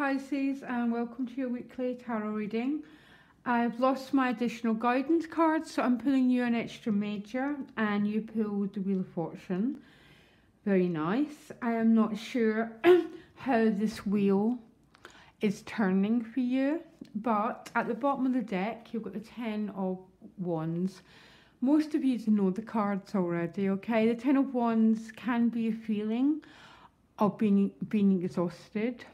Pisces, and welcome to your weekly tarot reading. I've lost my additional guidance cards, so I'm pulling you an extra major, and you pulled the Wheel of Fortune. Very nice. I am not sure how this wheel is turning for you, but at the bottom of the deck, you've got the Ten of Wands. Most of you know the cards already, okay? The Ten of Wands can be a feeling of being exhausted.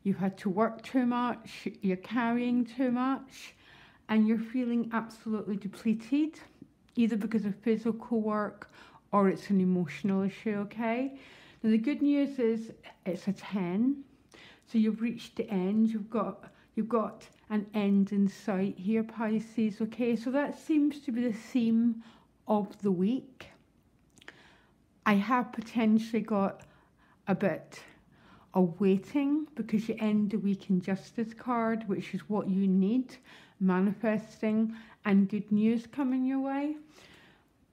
You've had to work too much, you're carrying too much, and you're feeling absolutely depleted, either because of physical work or it's an emotional issue, okay? Now the good news is it's a 10, so you've reached the end, you've got an end in sight here, Pisces, okay? So that seems to be the theme of the week. I have potentially got a bit of waiting because you end the week in Justice card, which is what you need, manifesting and good news coming your way.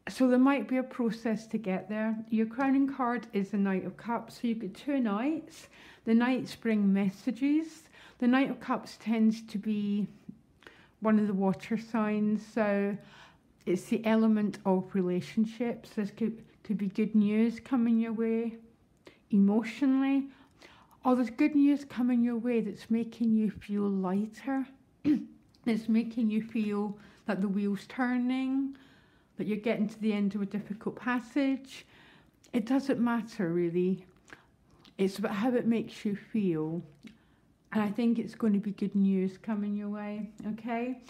So there might be a process to get there. Your crowning card is the Knight of Cups. So you've got two knights. The knights bring messages. The Knight of Cups tends to be one of the water signs. So it's the element of relationships. This could be good news coming your way emotionally. Or there's good news coming your way that's making you feel lighter. It's making you feel that the wheel's turning, that you're getting to the end of a difficult passage. It doesn't matter really. It's about how it makes you feel. And I think it's going to be good news coming your way, okay?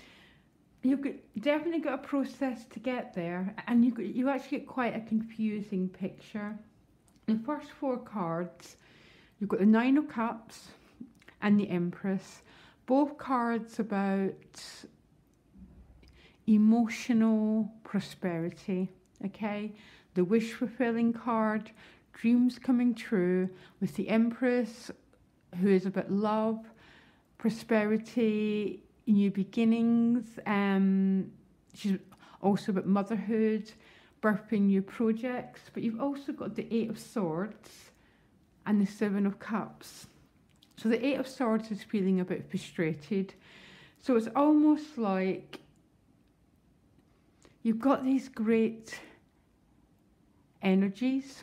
You've definitely got a process to get there, and you actually get quite a confusing picture. The first four cards, you've got the Nine of Cups and the Empress. Both cards about emotional prosperity, okay? The wish-fulfilling card, dreams coming true, with the Empress, who is about love, prosperity, new beginnings. She's also about motherhood, birthing new projects. But you've also got the Eight of Swords and the Seven of Cups. So the Eight of Swords is feeling a bit frustrated. So it's almost like you've got these great energies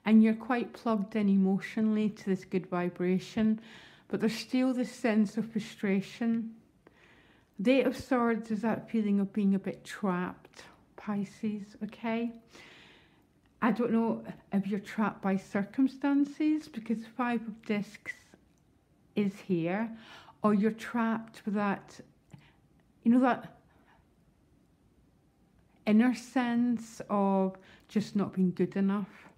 and you're quite plugged in emotionally to this good vibration, but there's still this sense of frustration. The Eight of Swords is that feeling of being a bit trapped, Pisces, okay? I don't know if you're trapped by circumstances, because Five of Discs is here, or you're trapped with that, that inner sense of just not being good enough.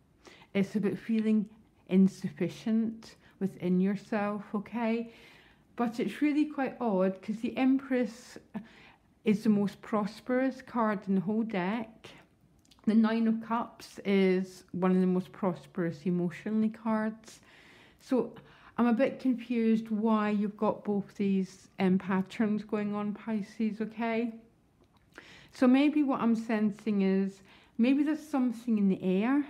It's about feeling insufficient within yourself, okay? But it's really quite odd because the Empress is the most prosperous card in the whole deck. The Nine of Cups is one of the most prosperous emotionally cards. So I'm a bit confused why you've got both these patterns going on, Pisces, okay? So maybe what I'm sensing is maybe there's something in the air.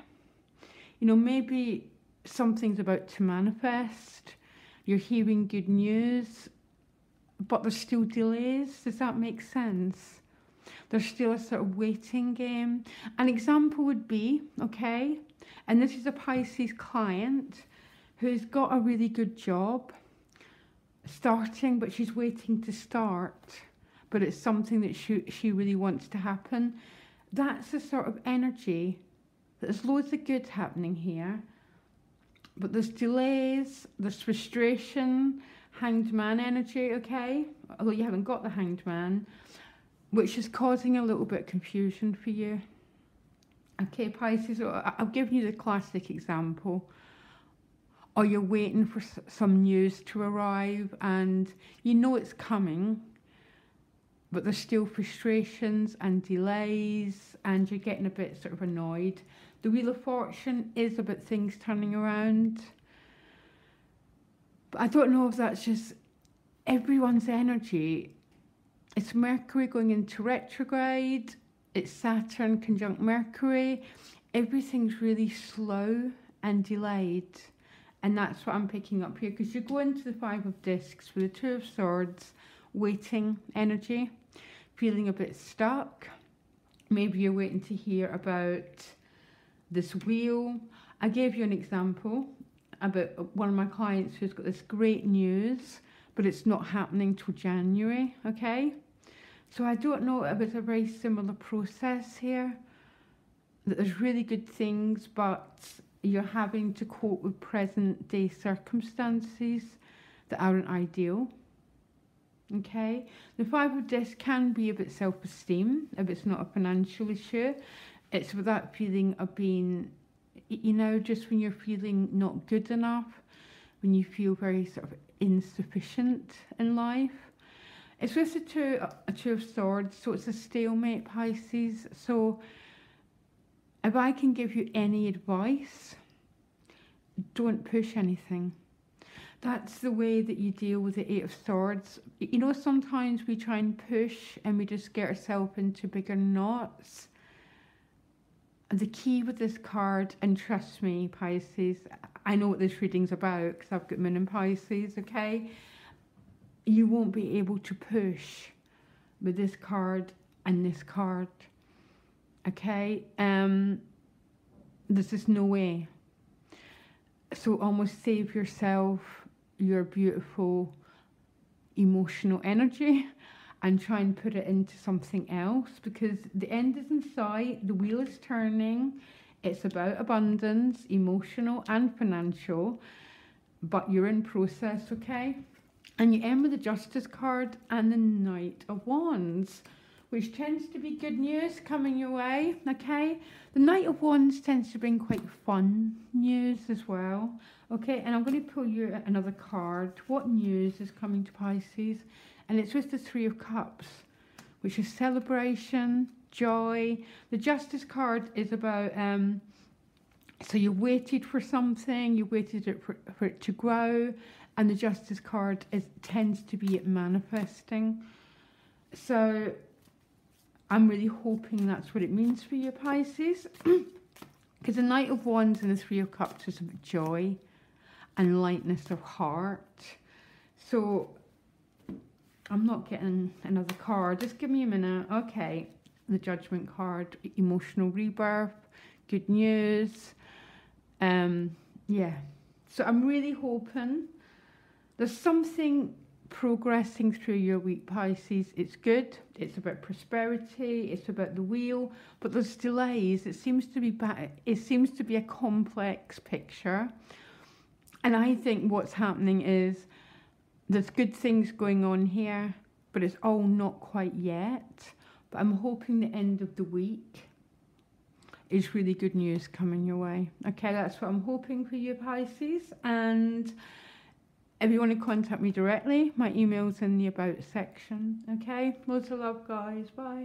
Maybe something's about to manifest. You're hearing good news, but there's still delays. Does that make sense? There's still a sort of waiting game. An example would be, okay, and this is a Pisces client who's got a really good job starting, but she's waiting to start, but it's something that she really wants to happen. That's the sort of energy. There's loads of good happening here, but there's delays, there's frustration, Hanged Man energy, okay? Although you haven't got the Hanged Man, which is causing a little bit of confusion for you. Okay, Pisces, I'll give you the classic example. Or you're waiting for some news to arrive and you know it's coming, but there's still frustrations and delays and you're getting a bit sort of annoyed. The Wheel of Fortune is about things turning around. But I don't know if that's just everyone's energy. It's Mercury going into retrograde. It's Saturn conjunct Mercury. Everything's really slow and delayed. And that's what I'm picking up here, because you go into the Five of Discs with the Two of Swords, waiting energy, feeling a bit stuck. Maybe you're waiting to hear about this wheel. I gave you an example about one of my clients who's got this great news, but it's not happening till January, okay? So I don't know if it's a very similar process here, that there's really good things, but you're having to cope with present day circumstances that aren't ideal, okay? The Five of Discs can be a bit self-esteem if it's not a financial issue. It's with that feeling of being, you know, just when you're feeling not good enough, when you feel very sort of insufficient in life. It's with the Two of Swords, so it's a stalemate, Pisces. So if I can give you any advice, don't push anything. That's the way that you deal with the Eight of Swords. You know, sometimes we try and push and we just get ourselves into bigger knots. The key with this card, and trust me, Pisces, I know what this reading's about because I've got Moon in Pisces, okay? You won't be able to push with this card and this card, okay? There's just no way. So almost save yourself your beautiful emotional energy and try and put it into something else, because the end is in sight, the wheel is turning, it's about abundance, emotional and financial, but you're in process, okay? And you end with the Justice card and the Knight of Wands, which tends to be good news coming your way, okay? The Knight of Wands tends to bring quite fun news as well, okay? And I'm going to pull you another card. What news is coming to Pisces? And it's with the Three of Cups, which is celebration, joy. The Justice card is about, so you waited for something, you waited for it to grow, and the Justice card tends to be at manifesting. So I'm really hoping that's what it means for you, Pisces. Because the Knight of Wands and the Three of Cups is about joy and lightness of heart. So I'm not getting another card. Just give me a minute. Okay. The Judgment card, emotional rebirth, good news. Yeah. So I'm really hoping there's something progressing through your week, Pisces. It's good. It's about prosperity. It's about the wheel. But there's delays. It seems to be a complex picture. And I think what's happening is there's good things going on here, but it's all not quite yet. But I'm hoping the end of the week is really good news coming your way. Okay, that's what I'm hoping for you, Pisces. And if you want to contact me directly, my email's in the About section. Okay, loads of love, guys. Bye.